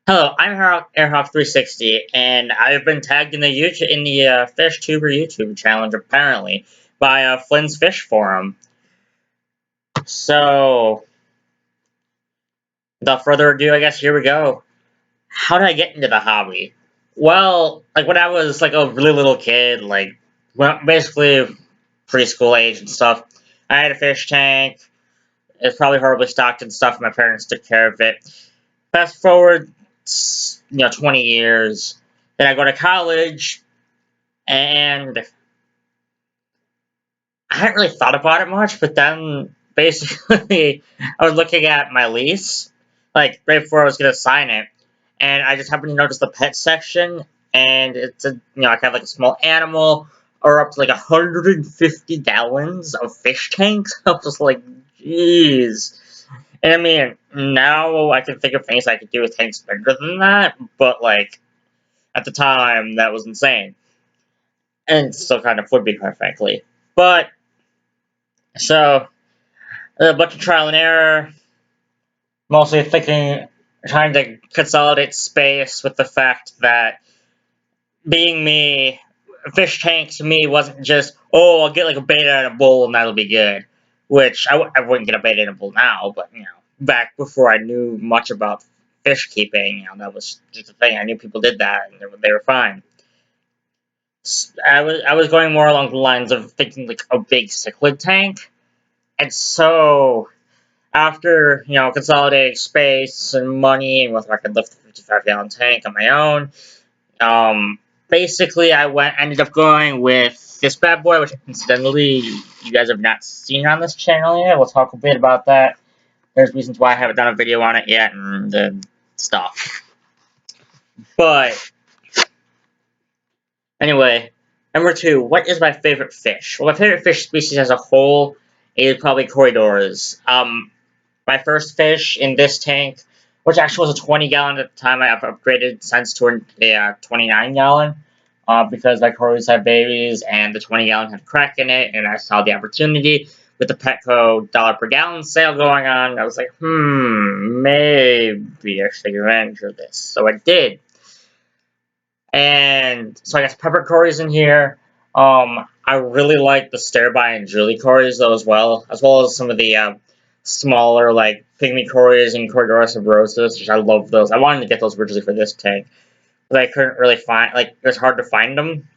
Hello, I'm Airhawk360, and I've been tagged in the FishTuber YouTube challenge apparently by Flynns Fishroom. So, without further ado, I guess here we go. How did I get into the hobby? Well, like when I was like a really little kid, basically preschool age and stuff, I had a fish tank. It's probably horribly stocked and stuff. My parents took care of it. Fast forward, 20 years. Then I go to college, and I hadn't really thought about it much, but then basically I was looking at my lease, like right before I was gonna sign it, and I just happened to notice the pet section, and I have like a small animal, or up to like 150 gallons of fish tanks. I was like, jeez. And I mean, now I can think of things I could do with tanks bigger than that, but like at the time that was insane, and still kind of would be, quite frankly. But so a bunch of trial and error, mostly trying to consolidate space with the fact that being me, a fish tank to me wasn't just, oh, I'll get like a beta and a bull and that'll be good. Which I wouldn't get a beta and a bull now, but back before I knew much about fish keeping, that was just a thing. I knew people did that and they were fine. I was going more along the lines of thinking like a big cichlid tank, and so after, consolidating space and money and whether I could lift a 55-gallon tank on my own, basically ended up going with this bad boy, which incidentally you guys have not seen on this channel yet. We'll talk a bit about that. There's reasons why I haven't done a video on it yet and stuff. But anyway, number two, what is my favorite fish? Well, my favorite fish species as a whole is probably corridors. My first fish in this tank, which actually was a 20-gallon at the time. I've upgraded since to a 29-gallon because my corals had babies and the 20-gallon had a crack in it, and I saw the opportunity with the Petco $1 per gallon sale going on. I was like, maybe I should take advantage of this. So I did. And so I got pepper corals in here. I really like the stare-by and Julie corals though as well as some of the smaller like pygmy corals and Corydora subrosus, which I love those. I wanted to get those originally for this tank, but I couldn't really find, like, it was hard to find them.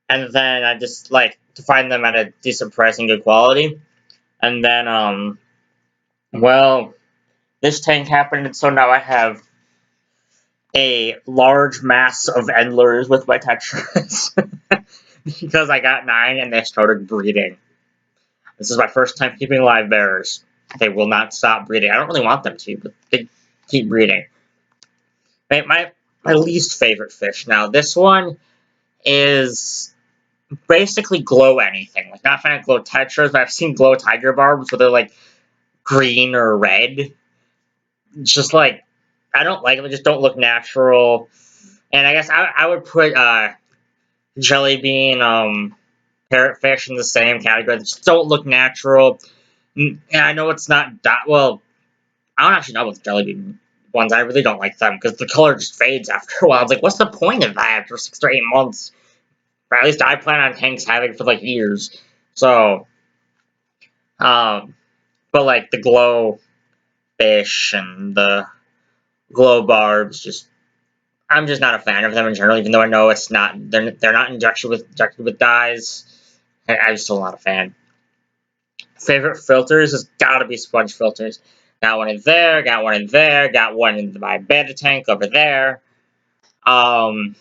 And then I just like to find them at a decent price and good quality. And then well, this tank happened, and so now I have a large mass of endlers with my tetras because I got 9 and they started breeding. This is my first time keeping live bearers. They will not stop breeding. I don't really want them to, but they keep breeding. My least favorite fish. Now, this one is basically glow anything. Like, not a fan of glow tetras, but I've seen glow tiger barbs where they're like green or red. It's just like, I don't like them. They just don't look natural. And I guess I would put jelly bean, parrotfish in the same category. They just don't look natural. And I know it's not that well. I don't actually know about the jelly bean ones. I really don't like them because the color just fades after a while. It's like, what's the point of that after 6 to 8 months? Or at least I plan on tanks having for like years. So, but like the glow fish and the glow barbs, I'm just not a fan of them in general. Even though I know it's not, they're not injected with dyes. I'm still not a fan. Favorite filters has got to be sponge filters. Got one in there, got one in there, got one in my beta tank over there. I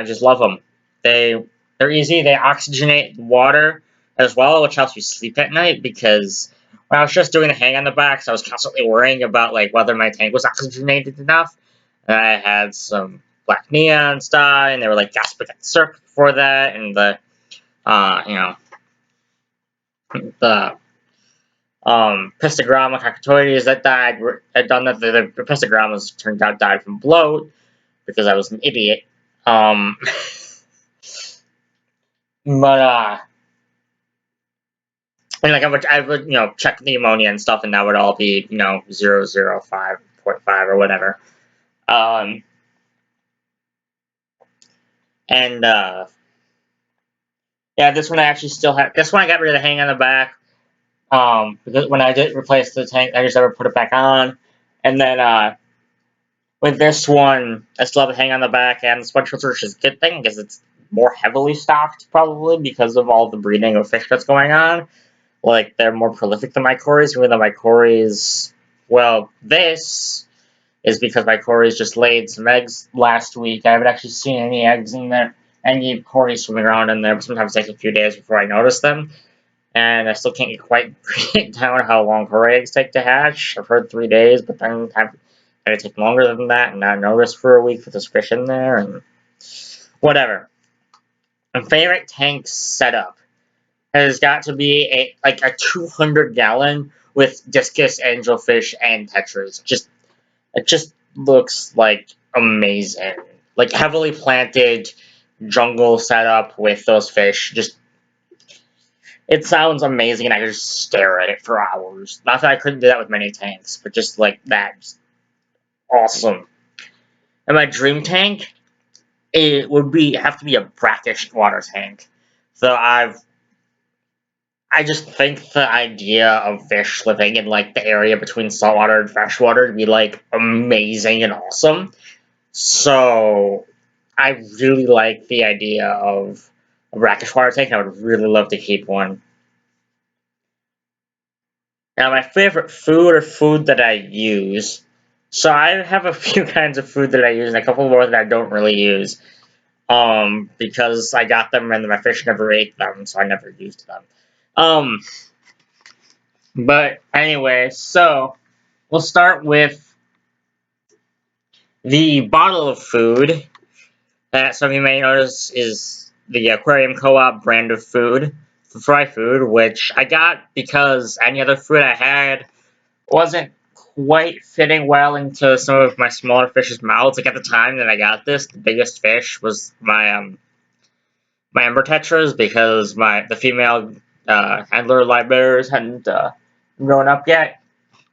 just love them. They're easy. They oxygenate water as well, which helps me sleep at night because when I was just doing the hang on the backs, I was constantly worrying about like whether my tank was oxygenated enough. And I had some black neons die, and they were like gasping at the surface before that, and the Pistogramma cockatoides that died had done that. The Pistogrammas turned out died from bloat because I was an idiot. But and like I would check the ammonia and stuff, and that would all be 005. 0.5 or whatever. Yeah, this one I actually still have. This one I got rid of the hang on the back. Because when I did replace the tank, I just never put it back on. And then, with this one, I still have the hang on the back and the sponge filter, which is a good thing, because it's more heavily stocked, probably, because of all the breeding of fish that's going on. Like, they're more prolific than my cories, even though my cories... Well, this is because my cories just laid some eggs last week. I haven't actually seen any eggs in there, any cories swimming around in there, but sometimes it takes a few days before I notice them. And I still can't quite break down how long cory eggs take to hatch. I've heard 3 days, but then it take longer than that, and I noticed for a week with this fish in there, and whatever. My favorite tank setup has got to be a 200-gallon with discus, angelfish, and tetras. It just looks like amazing. Like heavily planted jungle setup with those fish. It sounds amazing, and I could just stare at it for hours. Not that I couldn't do that with many tanks, but just like that, just awesome. And my dream tank, it would have to be a brackish water tank. So I just think the idea of fish living in like the area between saltwater and freshwater would be like amazing and awesome. So I really like the idea of a brackish water tank, and I would really love to keep one. Now, my favorite food or food that I use. So I have a few kinds of food that I use, and a couple more that I don't really use. Because I got them and my fish never ate them, so I never used them. But anyway, so we'll start with the bottle of food that some of you may notice is the Aquarium Co-op brand of food, fry food, which I got because any other food I had wasn't quite fitting well into some of my smaller fish's mouths. Like at the time that I got this, the biggest fish was my ember tetras, because the female handler live bearers hadn't grown up yet.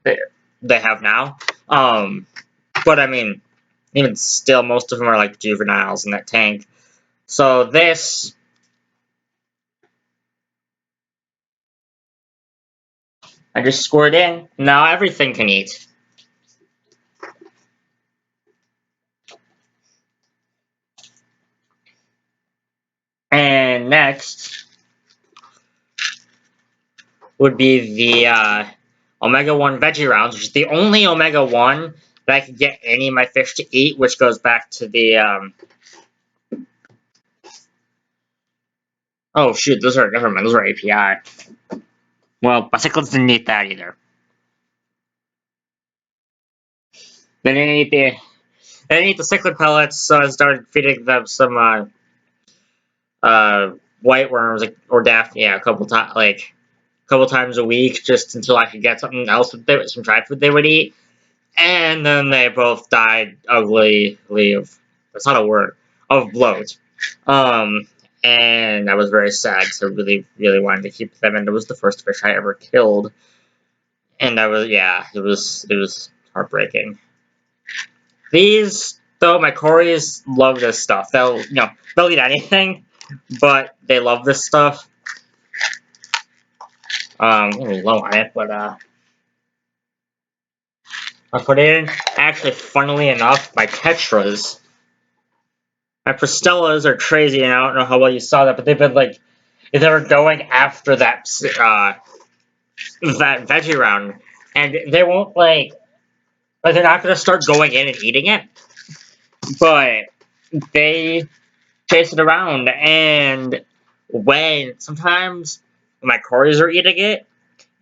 They have now. But I mean, even still, most of them are like juveniles in that tank. So this, I just squirt in. Now everything can eat. And next would be the Omega-1 Veggie Rounds, which is the only Omega-1 that I could get any of my fish to eat, which goes back to the, oh shoot, never mind, those are API. Well, my cichlids didn't eat that either. They didn't eat the cichlid pellets, so I started feeding them some, white worms, or daphne, yeah, a couple times a week, just until I could get something else, some dry food they would eat. And then they both died uglyly that's not a word, of bloat. And I was very sad, because I really, really wanted to keep them, and it was the first fish I ever killed. And it was heartbreaking. These, though, my cories love this stuff. They'll eat anything, but they love this stuff. I'm a little low on it, but, I put in, actually, funnily enough, my tetras. My Prostellas are crazy, and I don't know how well you saw that, but they've been, like, if they were going after that veggie round, and they won't, like, they're not going to start going in and eating it, but they chase it around, and sometimes my cories are eating it,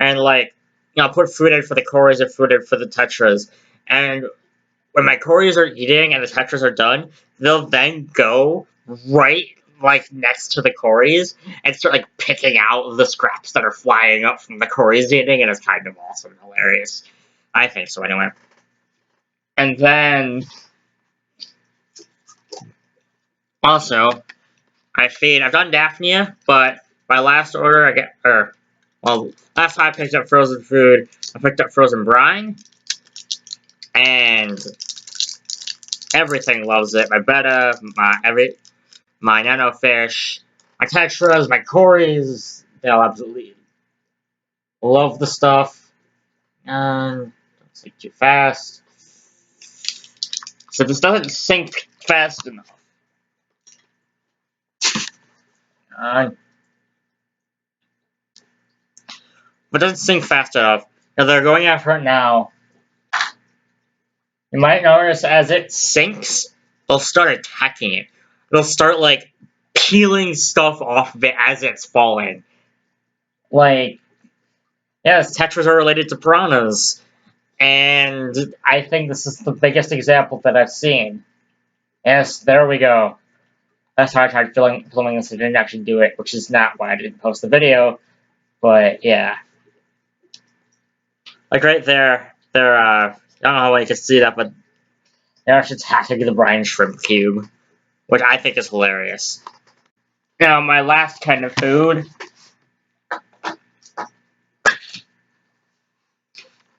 and, like, I'll put food in for the cories or food in for the tetras, and when my cories are eating and the tetras are done, they'll then go right, like, next to the cories and start, like, picking out the scraps that are flying up from the cories eating, and it's kind of awesome and hilarious. I think so, anyway. And then, also, I've done Daphnia, but my last order, last time I picked up frozen food, I picked up frozen brine, and everything loves it. My betta, my nano fish, my tetras, my cories, they all absolutely love the stuff. Don't sink too fast. So this doesn't sink fast enough. But it doesn't sink fast enough. Now they're going after it now. You might notice as it sinks, they'll start attacking it. They'll start, like, peeling stuff off of it as it's falling. Like, yes, tetras are related to piranhas. And I think this is the biggest example that I've seen. Yes, there we go. That's how I tried filming this. I didn't actually do it, which is not why I didn't post the video. But, yeah. Like, right there, they're, I don't know how you can see that, but they're actually attacking the brine shrimp cube, which I think is hilarious. Now, my last kind of food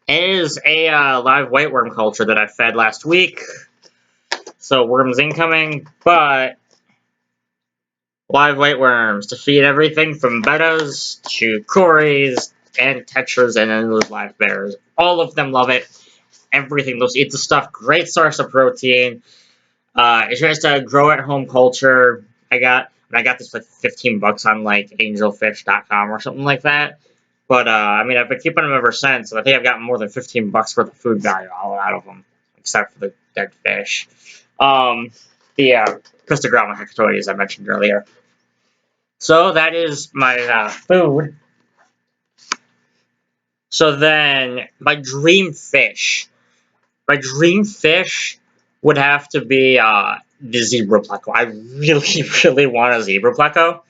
is a live white worm culture that I fed last week. So, worms incoming, but live white worms to feed everything from bettas to cories and tetras and then those live bears. All of them love it. Everything. Those eat the stuff. Great source of protein. It's just a grow at home culture. I got this for 15 bucks on like angelfish.com or something like that. But I mean, I've been keeping them ever since. And I think I've gotten more than 15 bucks worth of food value all out of them, except for the dead fish. The Christogrammon hecatoides I mentioned earlier. So that is my food. So then, my dream fish. My dream fish would have to be the zebra pleco. I really, really want a zebra pleco.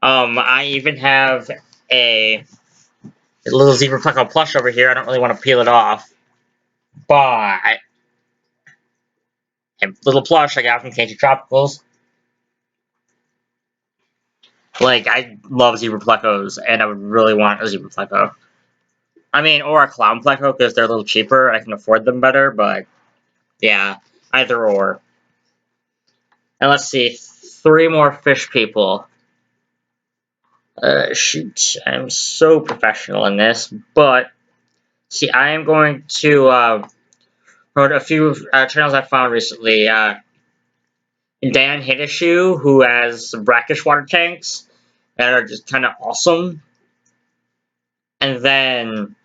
I even have a little zebra pleco plush over here. I don't really want to peel it off, but a little plush I got from Cajun Tropicals. Like, I love zebra plecos, and I would really want a zebra pleco. I mean, or a clown pleco, because they're a little cheaper, and I can afford them better, but yeah, either or. And let's see, 3 more fish people. Shoot, I'm so professional in this, but see, I am going to promote a few channels I found recently. Dan Hidishu, who has some brackish water tanks that are just kind of awesome. And then,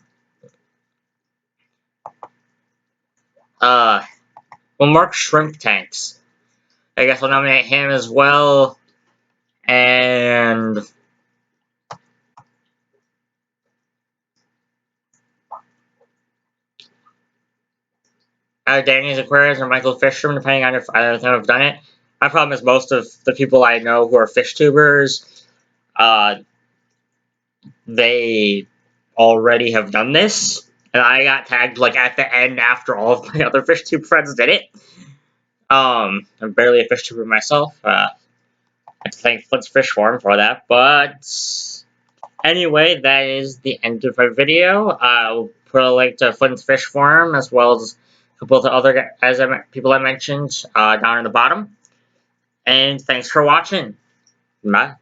Mark Shrimp Tanks. I guess I'll nominate him as well. And Danny's Aquarium or Michael Fishroom, depending on if either of them have done it. My problem is most of the people I know who are fish tubers, they already have done this. And I got tagged like at the end after all of my other fish tube friends did it. I'm barely a fish tuber myself. I have to thank Flynns Fishroom for that. But anyway, that is the end of my video. I'll put a link to Flynns Fishroom as well as a couple of the other people I mentioned down in the bottom. And thanks for watching. Bye.